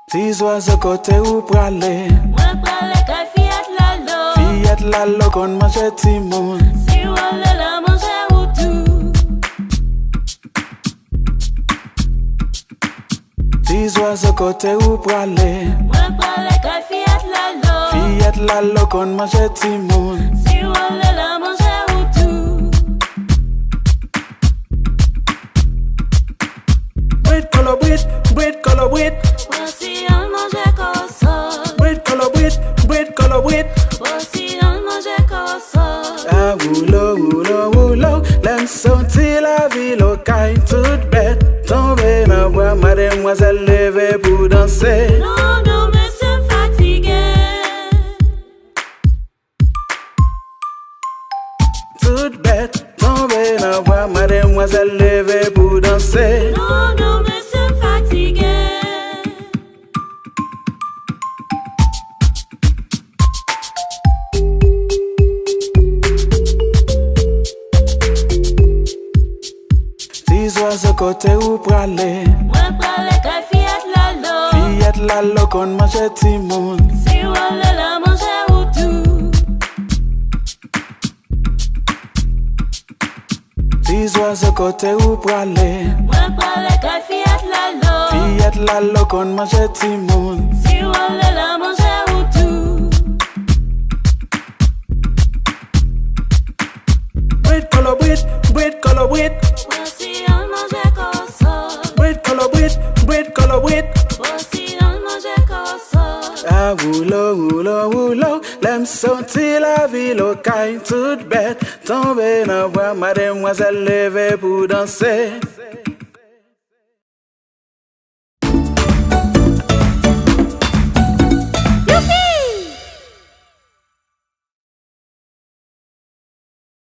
Tis oiseaux côté ou pralé. Moi pralé ka Fiat Lalo. Fiat Lalo kon mange ti moun. Si wale la manger ou tout. Tis oiseaux côté ou pralé. Moi pralé ka Fiat Lalo. Fiat Lalo kon mange ti moun. Si wale la manger ou tout. Bread color bread. Voici on mange cosso. Bread color bread. Voici on mange cosso. Ah roulo, l'aime sentir la ville au caille toute bête. Tomber dans bois, mademoiselle levée pour danser. Non, non, mais c'est fatigué. Toute bête, tomber dans bois, mademoiselle levée pour danser. Non, non, mais c'est fatigué. Tis oiseaux côté ou pralé. Moi pralé ka Fiat Lalo. Fiat Lalo kon mange ti moun. Si wale la manger ou tout. Tis oiseaux côté ou pralé. Moi pralé ka Fiat Lalo. Fiat Lalo kon mange ti moun. Si wale la manger ou tout. Bread color bread. Voici on mange cosso. Bread color bread. Voici on mange cosso. Ah roulo, l'aime sentir la ville au caille toute bête. Tomber dans bois, mademoiselle levée pour danser.